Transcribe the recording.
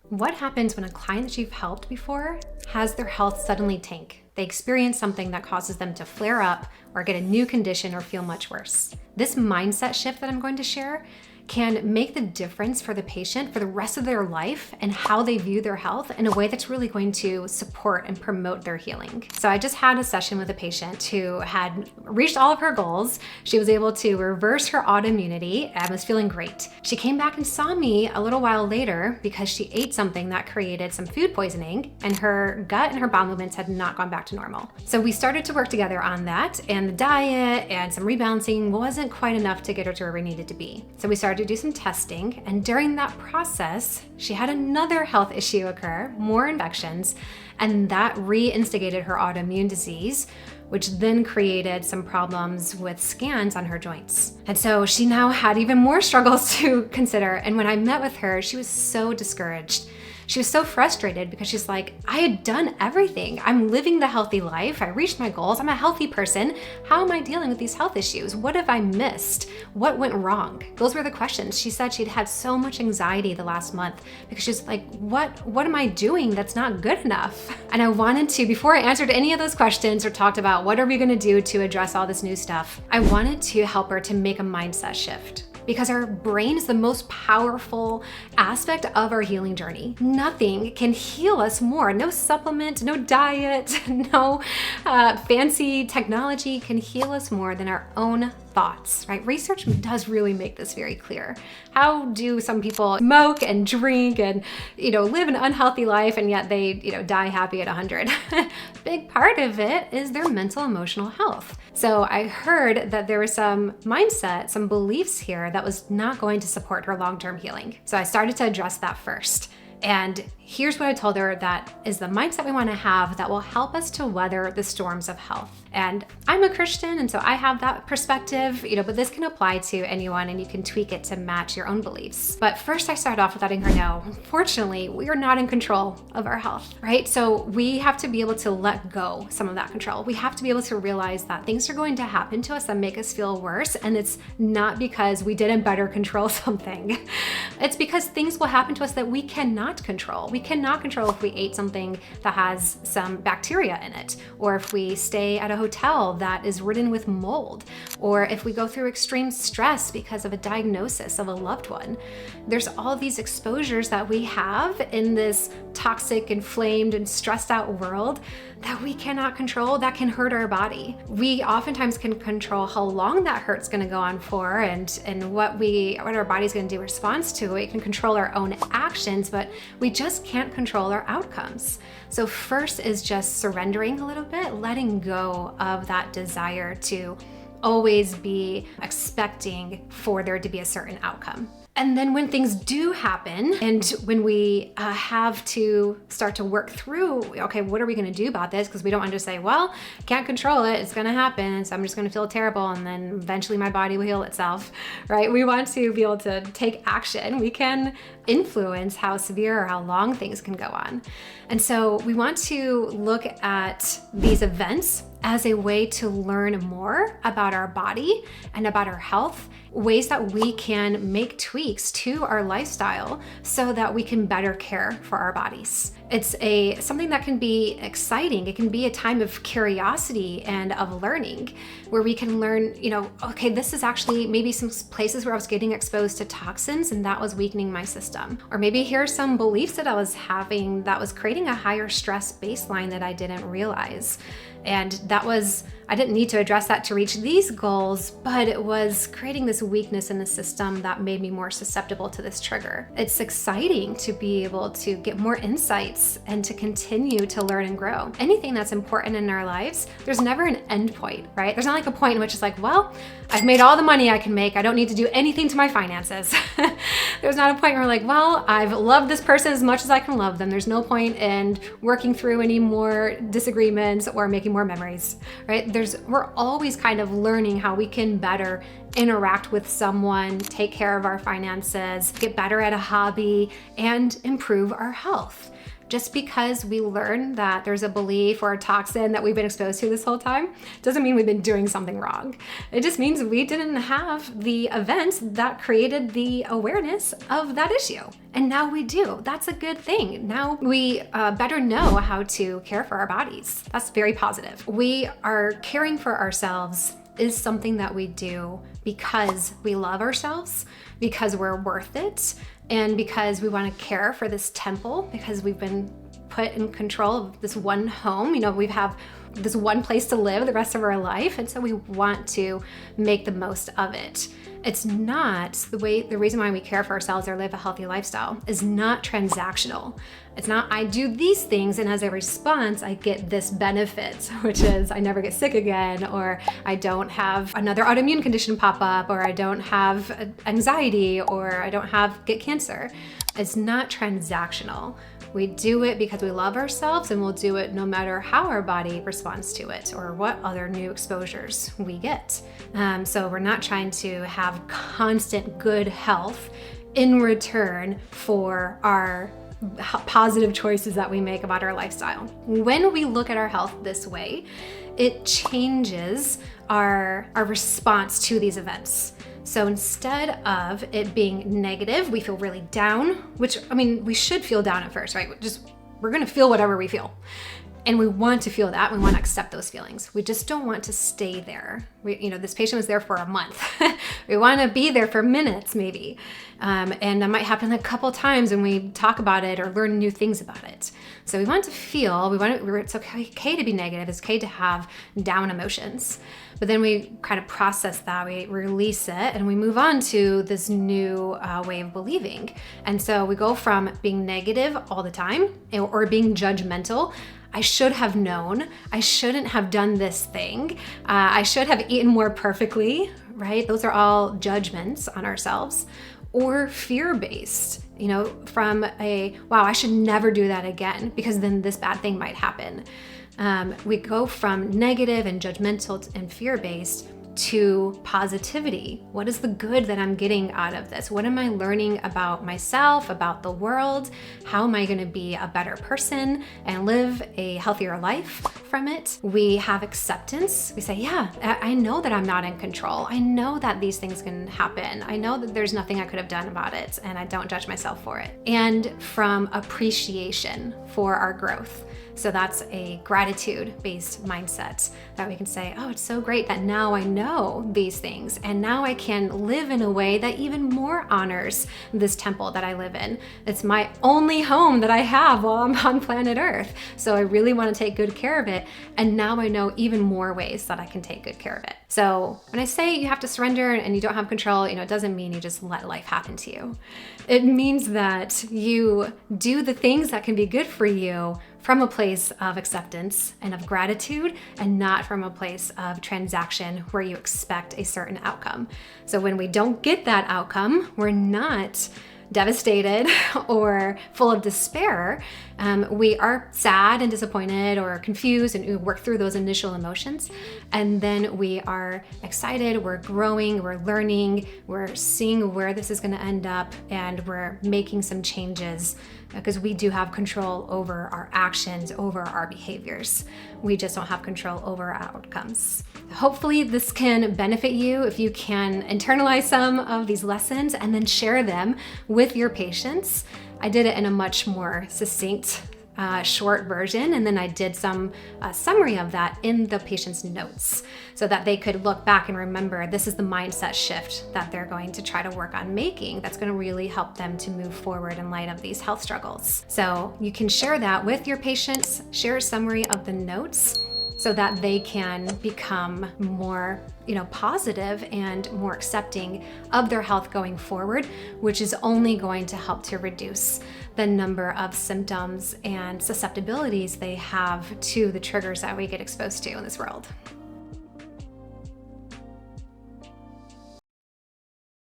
What happens when a client that you've helped before has their health suddenly tank? They experience something that causes them to flare up or get a new condition or feel much worse. This mindset shift that I'm going to share can make the difference for the patient for the rest of their life and how they view their health in a way that's really going to support and promote their healing. So I just had a session with a patient who had reached all of her goals. She was able to reverse her autoimmunity and was feeling great. She came back and saw me a little while later because she ate something that created some food poisoning and her gut and her bowel movements had not gone back to normal. So we started to work together on that, and the diet and some rebalancing wasn't quite enough to get her to where we needed to be. So we started to do some testing, and during that process, she had another health issue occur, more infections, and that re-instigated her autoimmune disease, which then created some problems with scans on her joints. And so she now had even more struggles to consider. And when I met with her, she was so discouraged. She was so frustrated because she's like, I had done everything. I'm living the healthy life. I reached my goals. I'm a healthy person. How am I dealing with these health issues? What have I missed? What went wrong? Those were the questions. She said she'd had so much anxiety the last month because she's like, what am I doing that's not good enough? And I wanted to, before I answered any of those questions or talked about what are we gonna do to address all this new stuff, I wanted to help her to make a mindset shift. Because our brain is the most powerful aspect of our healing journey. Nothing can heal us more. No supplement, no diet, no fancy technology can heal us more than our own thoughts, right? Research does really make this very clear. How do some people smoke and drink and, live an unhealthy life and yet they, die happy at 100? Big part of it is their mental emotional health. So I heard that there was some mindset, some beliefs here that was not going to support her long-term healing. So I started to address that first. And here's what I told her that is the mindset we want to have that will help us to weather the storms of health. And I'm a Christian, and so I have that perspective, but this can apply to anyone and you can tweak it to match your own beliefs. But first I started off with letting her know, unfortunately, we are not in control of our health, right? So we have to be able to let go some of that control. We have to be able to realize that things are going to happen to us that make us feel worse. And it's not because we didn't better control something. It's because things will happen to us that we cannot control. We cannot control if we ate something that has some bacteria in it, or if we stay at a hotel that is ridden with mold, or if we go through extreme stress because of a diagnosis of a loved one. There's all these exposures that we have in this toxic, inflamed, and stressed out world that we cannot control that can hurt our body. We oftentimes can control how long that hurt's gonna go on for and what our body's gonna do in response to it. We can control our own actions, but we just can't control our outcomes. So first is just surrendering a little bit, letting go of that desire to always be expecting for there to be a certain outcome. And then when things do happen and when we have to start to work through, okay, what are we gonna do about this? Because we don't want to just say, well, can't control it, it's gonna happen, so I'm just gonna feel terrible and then eventually my body will heal itself, right? We want to be able to take action. We can influence how severe or how long things can go on. And so we want to look at these events as a way to learn more about our body and about our health, ways that we can make tweaks to our lifestyle so that we can better care for our bodies. It's something that can be exciting. It can be a time of curiosity and of learning where we can learn, okay, this is actually maybe some places where I was getting exposed to toxins and that was weakening my system. Or maybe here are some beliefs that I was having that was creating a higher stress baseline that I didn't realize. And I didn't need to address that to reach these goals, but it was creating this weakness in the system that made me more susceptible to this trigger. It's exciting to be able to get more insights and to continue to learn and grow. Anything that's important in our lives, there's never an end point, right? There's not like a point in which it's like, well, I've made all the money I can make. I don't need to do anything to my finances. There's not a point where like, well, I've loved this person as much as I can love them. There's no point in working through any more disagreements or making more memories, right? We're always kind of learning how we can better interact with someone, take care of our finances, get better at a hobby, and improve our health. Just because we learn that there's a belief or a toxin that we've been exposed to this whole time doesn't mean we've been doing something wrong. It just means we didn't have the events that created the awareness of that issue. And now we do. That's a good thing. Now we better know how to care for our bodies. That's very positive. We are caring for ourselves is something that we do because we love ourselves, because we're worth it, and because we want to care for this temple, because we've been put in control of this one home. We have this one place to live the rest of our life, and so we want to make the most of it. It's not the reason why we care for ourselves or live a healthy lifestyle is not transactional. It's not I do these things and as a response I get this benefit, which is I never get sick again, or I don't have another autoimmune condition pop up, or I don't have anxiety, or I don't get cancer. It's not transactional. We do it because we love ourselves, and we'll do it no matter how our body responds to it or what other new exposures we get. So we're not trying to have constant good health in return for our positive choices that we make about our lifestyle. When we look at our health this way, it changes our response to these events. So instead of it being negative, we feel really down, which, we should feel down at first, right? We're gonna feel whatever we feel. And we want to feel that, we want to accept those feelings. We just don't want to stay there. This patient was there for a month. We want to be there for minutes maybe. And that might happen a couple times when we talk about it or learn new things about it. So we want to feel, it's okay to be negative, it's okay to have down emotions. But then we kind of process that, we release it, and we move on to this new way of believing. And so we go from being negative all the time or being judgmental. I should have known, I shouldn't have done this thing, I should have eaten more perfectly, right? Those are all judgments on ourselves. Or fear-based, from wow, I should never do that again because then this bad thing might happen. We go from negative and judgmental and fear-based to positivity. What is the good that I'm getting out of this? What am I learning about myself, about the world? How am I going to be a better person and live a healthier life from it? We have acceptance. We say, yeah, I know that I'm not in control. I know that these things can happen. I know that there's nothing I could have done about it, and I don't judge myself for it. And from appreciation for our growth. So that's a gratitude-based mindset that we can say, oh, it's so great that now I know these things, and now I can live in a way that even more honors this temple that I live in. It's my only home that I have while I'm on planet Earth. So I really want to take good care of it. And now I know even more ways that I can take good care of it. So when I say you have to surrender and you don't have control, it doesn't mean you just let life happen to you. It means that you do the things that can be good for you from a place of acceptance and of gratitude, and not from a place of transaction where you expect a certain outcome. So when we don't get that outcome, we're not devastated or full of despair. We are sad and disappointed or confused, and we work through those initial emotions. And then we are excited, we're growing, we're learning, we're seeing where this is going to end up, and we're making some changes because we do have control over our actions, over our behaviors. We just don't have control over our outcomes. Hopefully this can benefit you if you can internalize some of these lessons and then share them with your patients. I did it in a much more succinct, short version, and then I did some summary of that in the patient's notes so that they could look back and remember this is the mindset shift that they're going to try to work on making that's going to really help them to move forward in light of these health struggles. So you can share that with your patients, share a summary of the notes so that they can become more positive and more accepting of their health going forward, which is only going to help to reduce the number of symptoms and susceptibilities they have to the triggers that we get exposed to in this world.